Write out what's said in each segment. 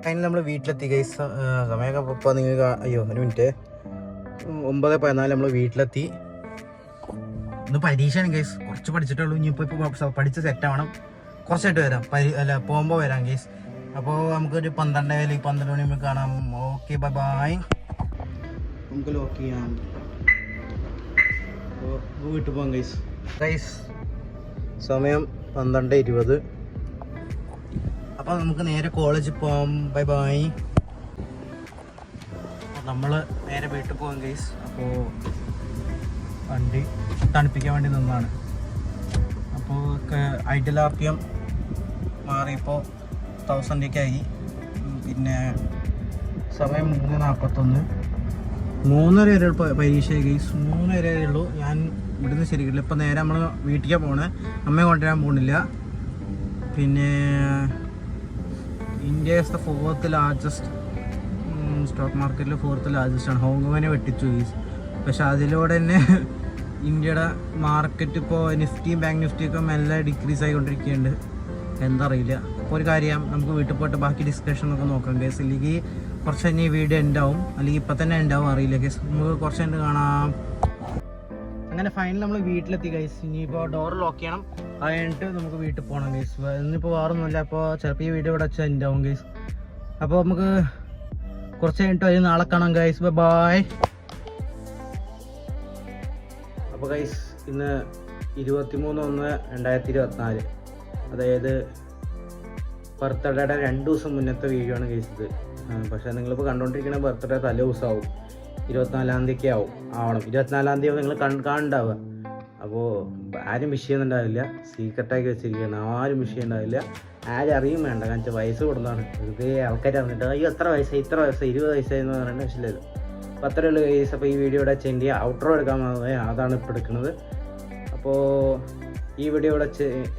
അതിന് നമ്മൾ വീട്ടിലെത്തി ഗൈസ്. സമയമൊക്കെ ഇപ്പോൾ നിങ്ങൾക്ക് അയ്യോ ഒരു മിനിറ്റ് 9:14 നമ്മൾ വീട്ടിലെത്തി. ഇന്ന് പരീക്ഷയാണ് ഗൈസ്. കുറച്ച് പഠിച്ചിട്ടുള്ളൂ. ഇനിയിപ്പോൾ പഠിച്ച് സെറ്റാവണം. കുറച്ചായിട്ട് വരാം. പോകുമ്പോൾ വരാം ഗൈസ്. അപ്പോൾ നമുക്കൊരു 12 മണി കാണാം. Okay bye bye. നമുക്ക് ലോക്ക് ചെയ്യാം. അപ്പോൾ വീട്ടിൽ പോകാം ഗൈസ്. സമയം 12:20. അപ്പോൾ നമുക്ക് നേരെ കോളേജിൽ പോകാം. Bye bye. നമ്മൾ നേരെ വീട്ടിൽ പോകാം ഗൈസ്. അപ്പോൾ വണ്ടി തണുപ്പിക്കാൻ വേണ്ടി നിന്നാണ്. അപ്പോൾ ഐഡിയൽ RPM മാറിയപ്പോൾ 1000 ആയി. പിന്നെ സമയം 3:41. 3:30 വരെ പരീക്ഷ ഗൈസ്. 3:30 വരെ ഉള്ളൂ. ഞാൻ ഇവിടുന്ന് ശരിക്കില്ല. ഇപ്പം നേരെ നമ്മൾ വീട്ടിലേക്ക് പോകണേ. അമ്മയെ കൊണ്ടുവരാൻ പോകുന്നില്ല. പിന്നെ India is the 4th largest stock മാർക്കറ്റിൽ 4th ലാർജസ്റ്റ് ആണ്. ഹോങ്കോങ്ങിനെ വെട്ടിച്ചു ഗൈസ്. പക്ഷെ അതിലൂടെ തന്നെ ഇന്ത്യയുടെ മാർക്കറ്റ് ഇപ്പോൾ നിഫ്റ്റിയും ബാങ്ക് നിഫ്റ്റിയൊക്കെ മെല്ലെ ഡിക്രീസ് ആയിക്കൊണ്ടിരിക്കുന്നുണ്ട്. എന്താ അറിയില്ല. അപ്പോൾ ഒരു കാര്യം, നമുക്ക് വീട്ടിൽ പോയിട്ട് ബാക്കി ഡിസ്കഷനൊക്കെ നോക്കാം ഗൈസ്. അല്ലെങ്കിൽ കുറച്ച് കഴിഞ്ഞ് ഈ വീഡിയോ ഉണ്ടാവും, അല്ലെങ്കിൽ ഇപ്പം തന്നെ ഉണ്ടാവും, അറിയില്ല ഗൈസ്. നമുക്ക് കുറച്ച് കഴിഞ്ഞ് കാണാം. അങ്ങനെ ഫൈനൽ നമ്മൾ വീട്ടിലെത്തി ഗൈസ്. ഇനിയിപ്പോൾ ഡോർ ലോക്ക് ചെയ്യണം. അത് കഴിഞ്ഞിട്ട് നമുക്ക് വീട്ടിൽ പോകണം ഗൈസ്. ഇന്നിപ്പോൾ വേറൊന്നുമില്ല. അപ്പോൾ ചിലപ്പോൾ ഈ വീഡിയോ ഇവിടെ വെച്ചാൽ ഉണ്ടാവും ഗൈസ്. അപ്പോൾ നമുക്ക് കുറച്ച് കഴിഞ്ഞിട്ട് അതിന് നാളെ കാണാം ഗൈസ്. Bye bye. അപ്പോൾ ഗൈസ് ഇന്ന് 23/1/2024, അതായത് ബർത്ത്ഡേയുടെ 2 ദിവസം മുന്നത്തെ വീഡിയോ ആണ് ഗൈസ് ഇത്. പക്ഷേ നിങ്ങളിപ്പോൾ കണ്ടുകൊണ്ടിരിക്കുന്ന ബർത്ത്ഡേ തലേ ദിവസമാവും. 24-ാം തീയതി ആവണം. 24-ാം തീയതി നിങ്ങൾ കാണുന്നുണ്ടാവുക. അപ്പോൾ ആരും വിഷ് ചെയ്യുന്നുണ്ടാവില്ല. സീക്രട്ടാക്കി വെച്ചിരിക്കുകയാണ്. ആരും വിഷ് ചെയ്യുന്നുണ്ടാവില്ല. ആരും അറിയും വേണ്ട. കാരണം വയസ്സ് കൊടുക്കുന്നതാണ്. വെറുതെ ആൾക്കാർ അറിഞ്ഞിട്ട് അയ്യോ എത്ര വയസ്സായി 20 വയസ്സായി എന്ന് പറഞ്ഞിട്ട് വിഷയമില്ലല്ലോ. അപ്പോൾ അത്രയേ ഉള്ളൂ ഗൈസ്. അപ്പോൾ ഈ വീഡിയോയുടെ ചെൻഡിയ ഔട്ട്റോ എടുക്കാൻ അതാണ് ഇപ്പോൾ എടുക്കുന്നത്. അപ്പോൾ ഈ വീഡിയോ ഇവിടെ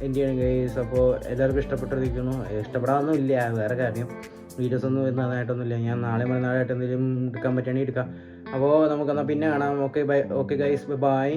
എൻഡ് ചെയ്യണം ഗൈസ്. അപ്പോൾ എല്ലാവർക്കും ഇഷ്ടപ്പെട്ടിരിക്കുന്നു. ഇഷ്ടപ്പെടാനൊന്നും ഇല്ല, വേറെ കാര്യം. വീഡിയോസ് ഒന്നും വരുന്നതായിട്ടൊന്നുമില്ല. ഞാൻ നാളെ മറ്റന്നാളായിട്ട് എന്തെങ്കിലും എടുക്കാൻ പറ്റുകയാണെങ്കിൽ എടുക്കാം. അപ്പോൾ നമുക്കെന്നാൽ പിന്നെ കാണാം. Okay bye. Okay guys, by.